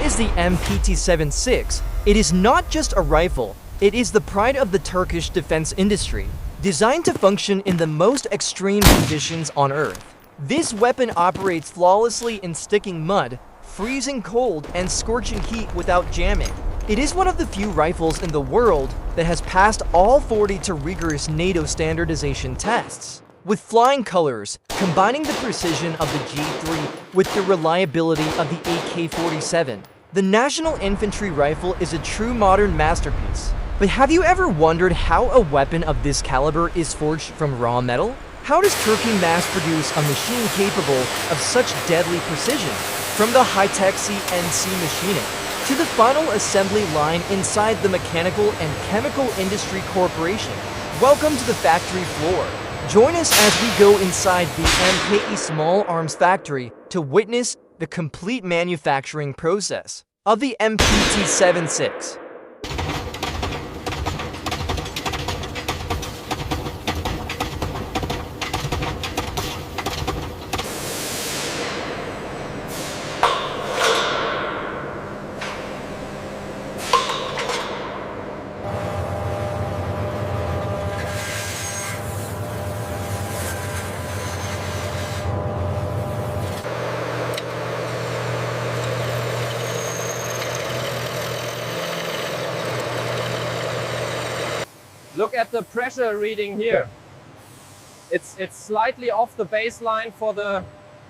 is the MPT-76? It is not just a rifle, it is the pride of the Turkish defense industry, designed to function in the most extreme conditions on Earth. This weapon operates flawlessly in sticking mud, freezing cold, and scorching heat without jamming. It is one of the few rifles in the world that has passed all 40 to rigorous NATO standardization tests. With flying colors, combining the precision of the G3 with the reliability of the AK-47, the National Infantry Rifle is a true modern masterpiece. But have you ever wondered how a weapon of this caliber is forged from raw metal? How does Turkey mass produce a machine capable of such deadly precision? From the high-tech CNC machining to the final assembly line inside the Mechanical and Chemical Industry Corporation. Welcome to the factory floor. Join us as we go inside the MKE Small Arms Factory to witness the complete manufacturing process of the MPT-76. Look at the pressure reading here. It's slightly off the baseline for the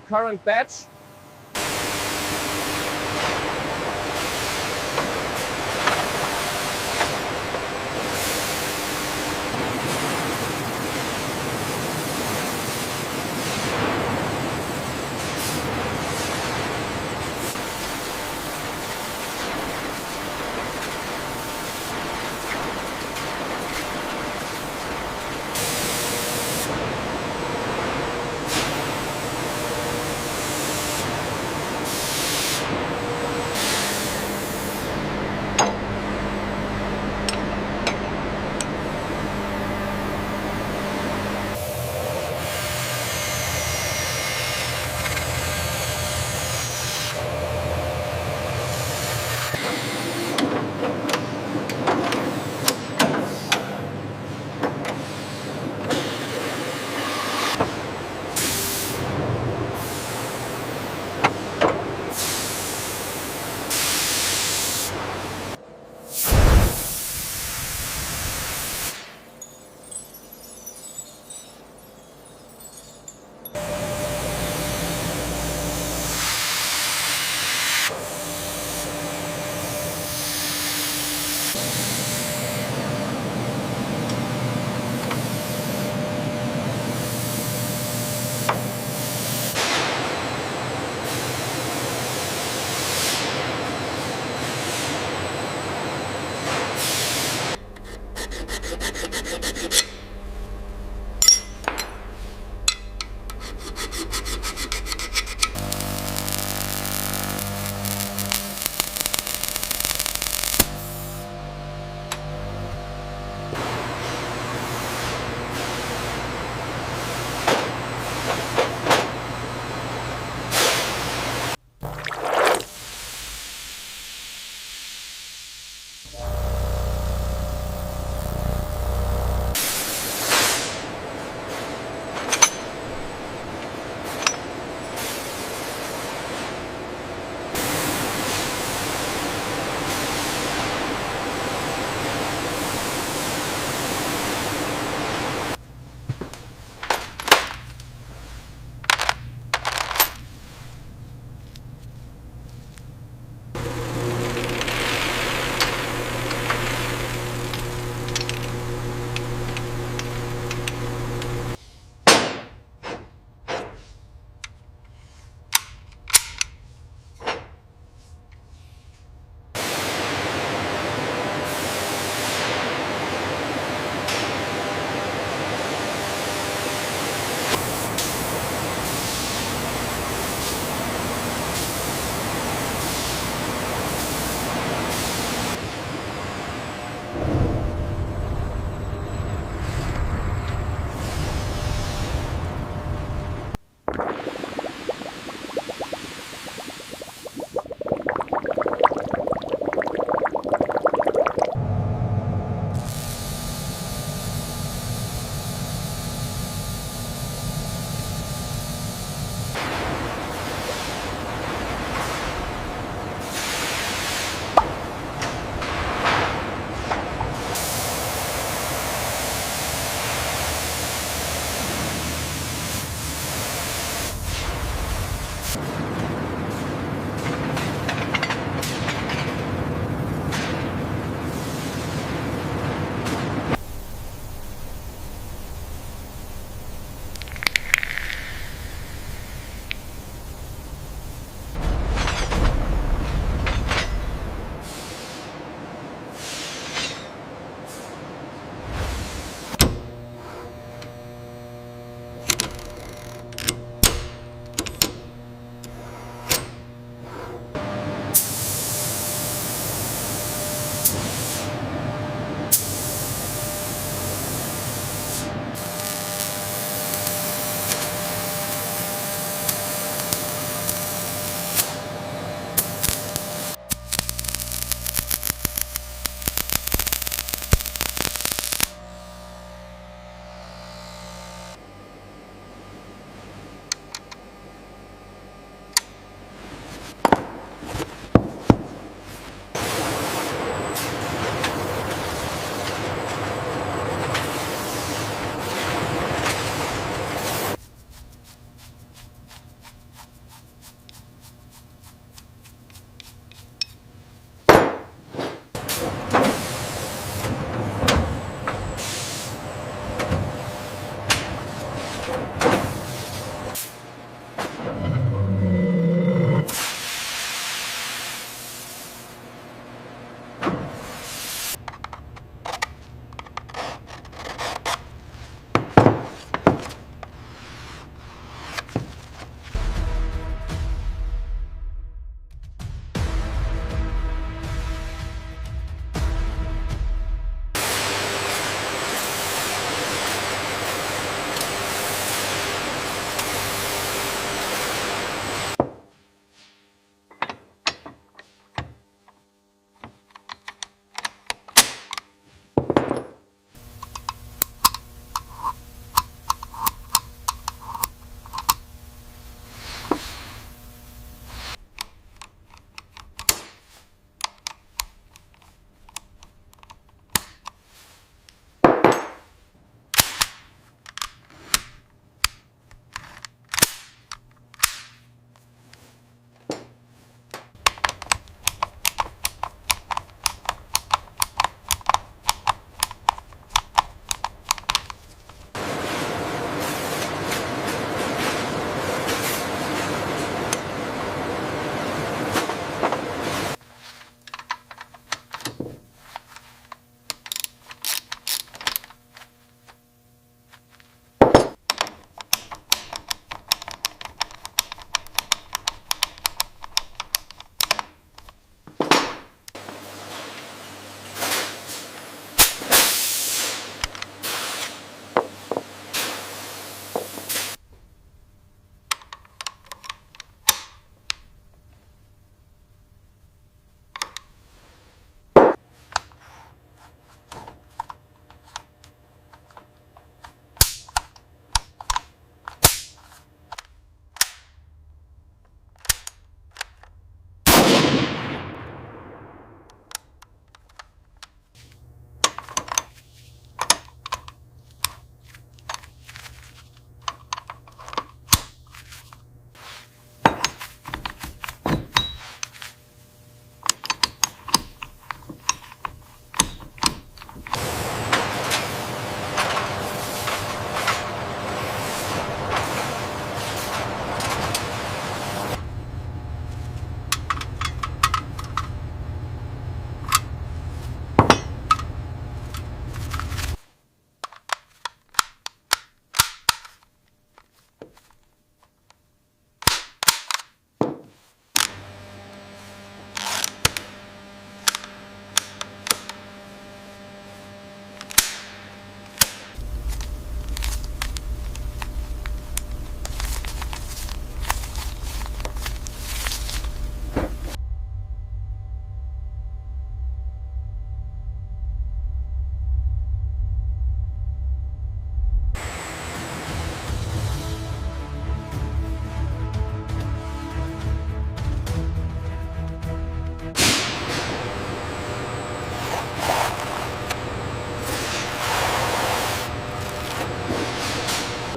current batch.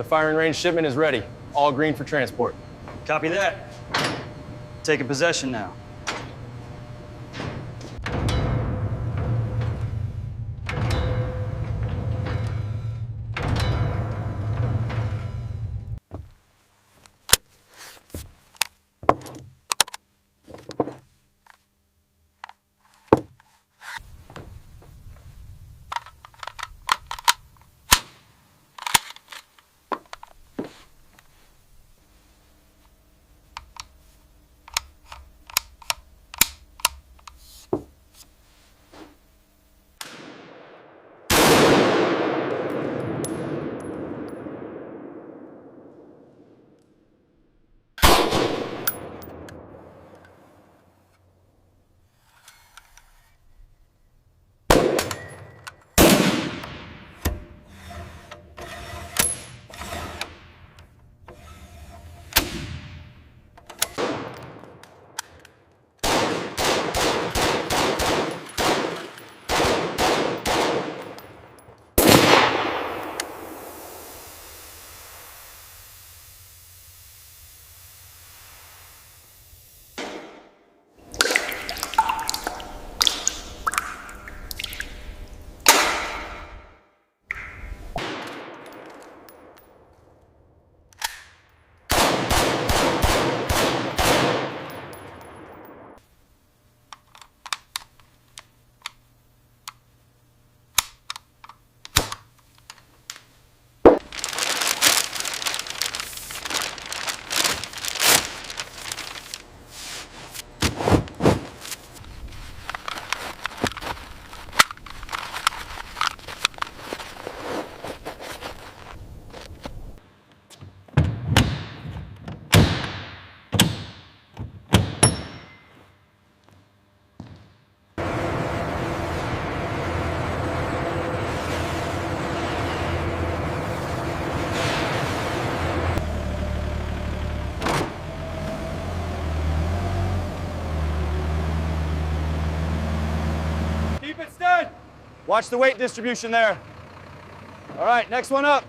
firing range shipment is ready. All green for transport. Copy that. Taking possession now. Watch the weight distribution there. All right, next one up.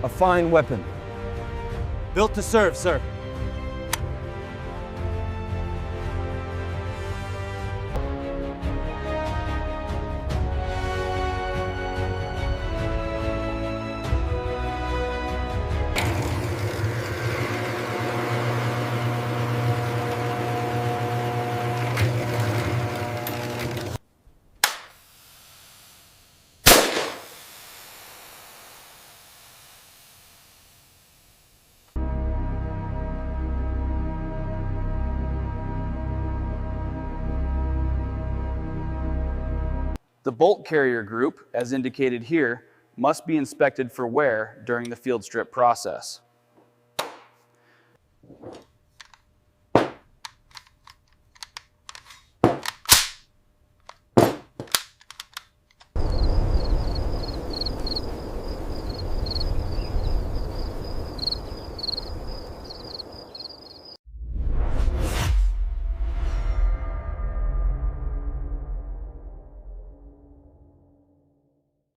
A fine weapon. Built to serve, sir. The bolt carrier group, as indicated here, must be inspected for wear during the field strip process.